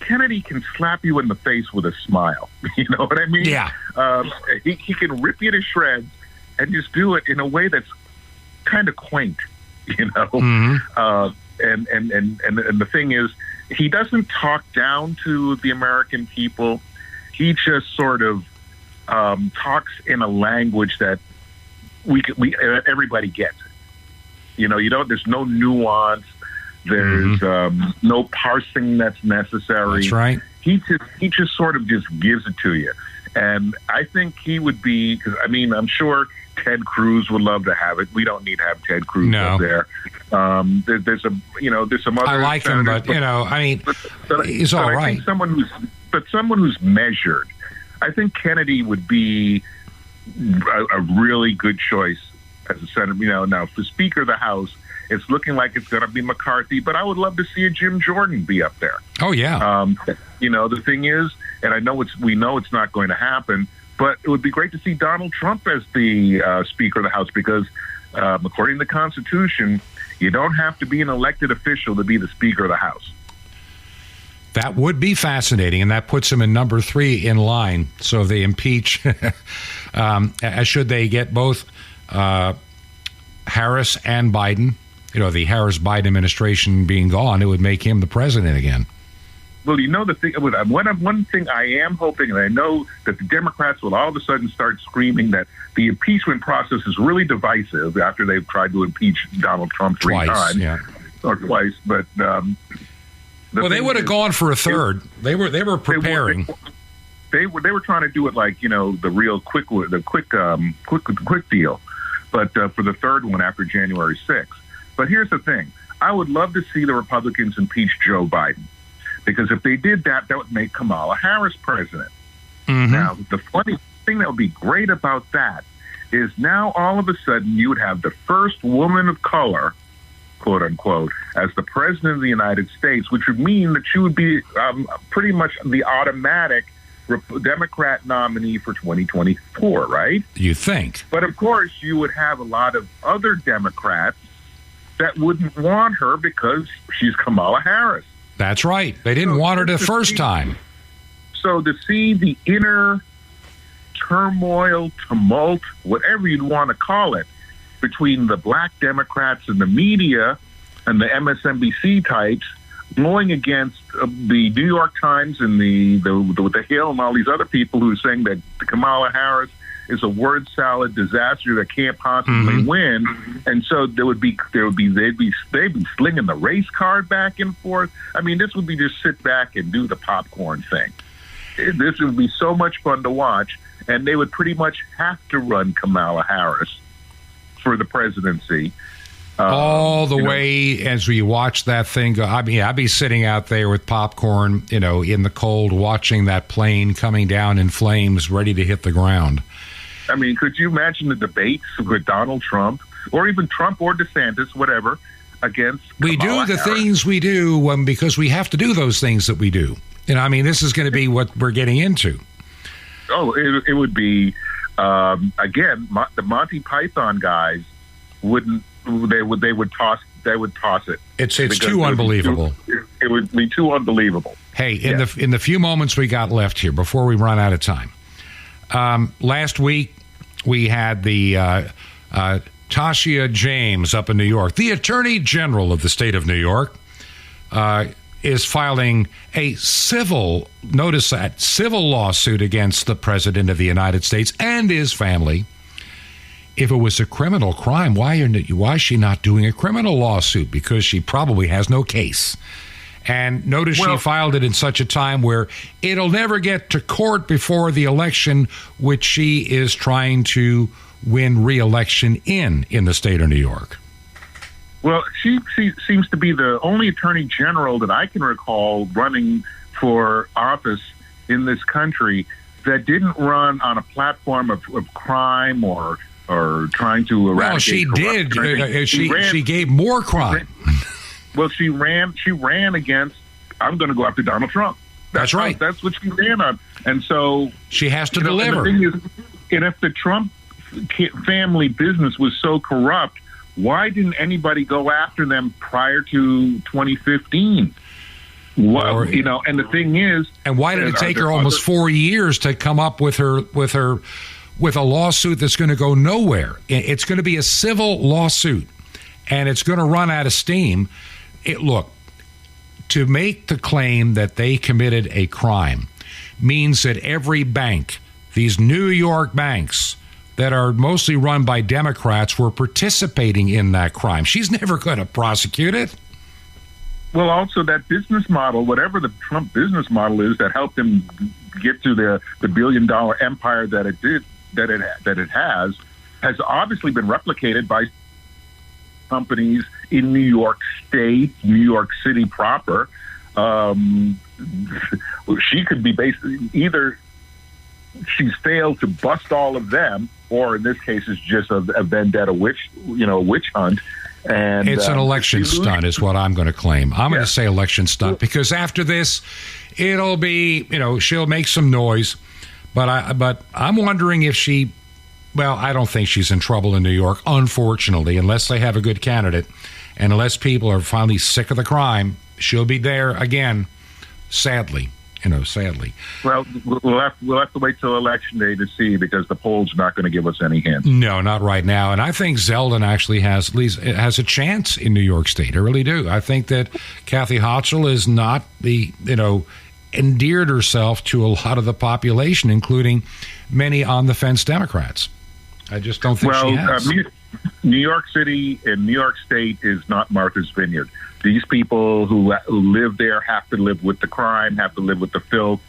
Kennedy can slap you in the face with a smile. You know what I mean? Yeah. He can rip you to shreds and just do it in a way that's kind of quaint, Mm-hmm. And the thing is, he doesn't talk down to the American people. He just sort of talks in a language that everybody gets. There's no nuance. There's no parsing that's necessary. That's right. He just sort of just gives it to you. And I think he would be, because I'm sure Ted Cruz would love to have it. We don't need to have Ted Cruz up there. There's some other. I like him, but he's all right. I think someone who's measured. I think Kennedy would be a really good choice as a senator. Now for Speaker of the House, it's looking like it's going to be McCarthy, but I would love to see a Jim Jordan be up there. Oh yeah. The thing is, and we know it's not going to happen, but it would be great to see Donald Trump as the Speaker of the House because, according to the Constitution, you don't have to be an elected official to be the Speaker of the House. That would be fascinating, and that puts him in number 3 in line. So if they impeach, should they get both Harris and Biden, the Harris-Biden administration being gone, it would make him the president again. Well, the thing. One thing I am hoping, and I know that the Democrats will all of a sudden start screaming that the impeachment process is really divisive after they've tried to impeach Donald Trump twice. But they would have gone for a third. They were preparing. They were trying to do it like the real quick deal, but for the third one after January 6th. But here's the thing: I would love to see the Republicans impeach Joe Biden. Because if they did that, that would make Kamala Harris president. Mm-hmm. Now, the funny thing that would be great about that is now all of a sudden you would have the first woman of color, quote unquote, as the president of the United States, which would mean that she would be pretty much the automatic Democrat nominee for 2024, right? You think. But of course, you would have a lot of other Democrats that wouldn't want her because she's Kamala Harris. That's right. They didn't want her the first time. So to see the inner turmoil, tumult, whatever you'd want to call it, between the black Democrats and the media and the MSNBC types going against the New York Times and the Hill and all these other people who are saying that Kamala Harris is a word salad disaster that can't possibly win, and so they'd be slinging the race card back and forth. This would be just sit back and do the popcorn thing. This would be so much fun to watch, and they would pretty much have to run Kamala Harris for the presidency. All the way as we watch that thing go. I'd be sitting out there with popcorn, in the cold, watching that plane coming down in flames, ready to hit the ground. Could you imagine the debates with Donald Trump, or even Trump or DeSantis, whatever, against We Kamala do the Harris? things we do because we have to do those things that we do. This is going to be what we're getting into. Oh, it would be, again, the Monty Python guys wouldn't, they would toss it. It's too unbelievable. It would be too unbelievable. Hey, in the few moments we got left here before we run out of time, last week we had the Tasha James up in New York, the Attorney General of the state of New York, is filing a civil lawsuit against the President of the United States and his family. If it was a criminal crime, why is she not doing a criminal lawsuit? Because she probably has no case. And notice she filed it in such a time where it'll never get to court before the election, which she is trying to win re-election in the state of New York. Well, she seems to be the only attorney general that I can recall running for office in this country that didn't run on a platform of crime or trying to eradicate. Well, she did. She gave more crime. Well, she ran against, I'm going to go after Donald Trump. That's right. That's what she ran on. And so she has to deliver. And the thing is, and if the Trump family business was so corrupt, why didn't anybody go after them prior to 2015? Well, and the thing is, and why did it take her almost 4 years to come up with a lawsuit that's going to go nowhere? It's going to be a civil lawsuit, and it's going to run out of steam. Look, to make the claim that they committed a crime means that every bank, these New York banks that are mostly run by Democrats, were participating in that crime. She's never going to prosecute it. Well, also that business model, whatever the Trump business model is that helped him get to the $1 billion empire that it has obviously been replicated by companies in New York State, New York City proper. She could be basically either she's failed to bust all of them, or in this case, it's just a vendetta witch hunt. And it's an election stunt is what I'm going to claim. I'm going to say election stunt because after this, it'll be, she'll make some noise. But I'm wondering if she, well, I don't think she's in trouble in New York, unfortunately, unless they have a good candidate. And unless people are finally sick of the crime, she'll be there again, sadly. Sadly. Well, we'll have to wait till Election Day to see, because the polls are not going to give us any hint. No, not right now. And I think Zeldin actually has a chance in New York State. I really do. I think that Kathy Hochul is not endeared herself to a lot of the population, including many on-the-fence Democrats. I just don't think she has. New York City and New York State is not Martha's Vineyard. These people who live there have to live with the crime, have to live with the filth,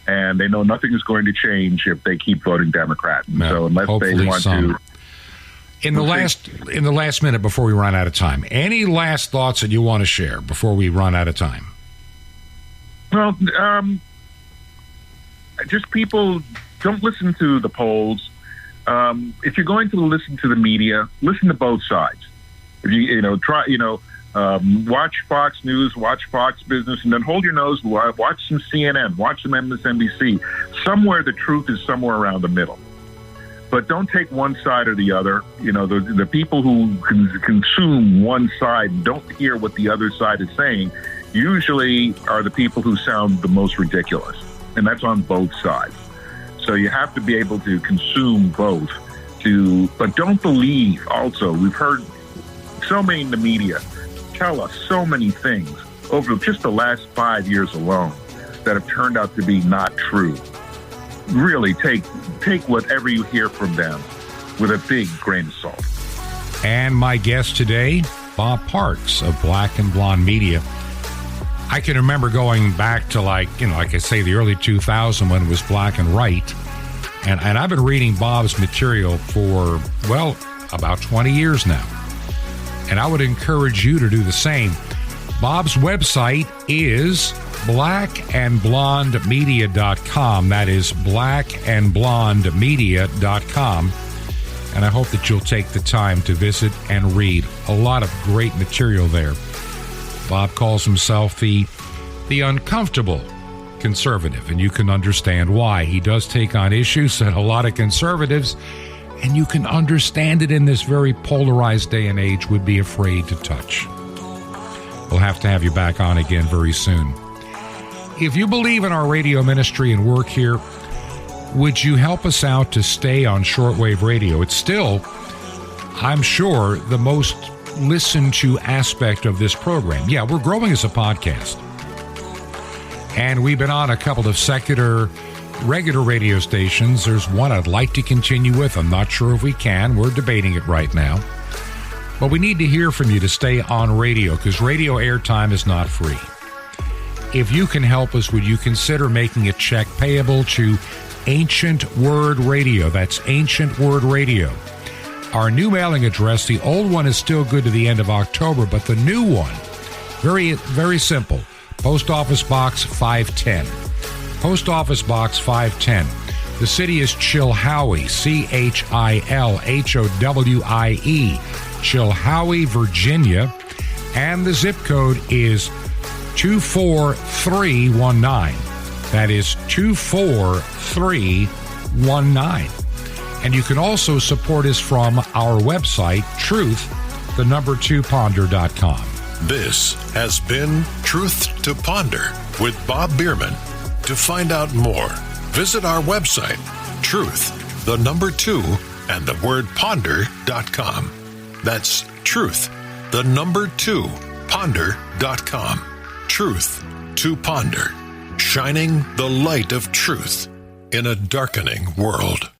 and they know nothing is going to change if they keep voting Democrat. No, so unless they want to... In the last minute before we run out of time, any last thoughts that you want to share before we run out of time? Well, just people don't listen to the polls. If you're going to listen to the media, listen to both sides. If watch Fox News, watch Fox Business, and then hold your nose, watch some CNN, watch some MSNBC. Somewhere the truth is somewhere around the middle. But don't take one side or the other. The people who consume one side and don't hear what the other side is saying usually are the people who sound the most ridiculous. And that's on both sides. So you have to be able to consume both. But don't believe also. We've heard so many in the media tell us so many things over just the last 5 years alone that have turned out to be not true. Really take whatever you hear from them with a big grain of salt. And my guest today, Bob Parks of Black and Blonde Media. I can remember going back to like I say, the early 2000s when it was black and white. And I've been reading Bob's material for, about 20 years now. And I would encourage you to do the same. Bob's website is blackandblondemedia.com. That is blackandblondemedia.com. And I hope that you'll take the time to visit and read a lot of great material there. Bob calls himself the uncomfortable conservative, and you can understand why. He does take on issues that a lot of conservatives, and you can understand it in this very polarized day and age, would be afraid to touch. We'll have to have you back on again very soon. If you believe in our radio ministry and work here, would you help us out to stay on shortwave radio? It's still, I'm sure, the most listened to aspect of this program. Yeah, we're growing as a podcast. And we've been on a couple of secular regular radio stations. There's one I'd like to continue with. I'm not sure if we can. We're debating it right now. But we need to hear from you to stay on radio, because radio airtime is not free. If you can help us, would you consider making a check payable to Ancient Word Radio? That's Ancient Word Radio. Our new mailing address, the old one is still good to the end of October, but the new one, very, very simple. Post Office Box 510. Post Office Box 510. The city is Chilhowie, Chilhowie, Chilhowie, Virginia. And the zip code is 24319. That is 24319. And you can also support us from our website, truth2ponder.com. This has been Truth to Ponder with Bob Bierman. To find out more, visit our website, truth2ponder.com. That's truth2ponder.com. Truth to Ponder, shining the light of truth in a darkening world.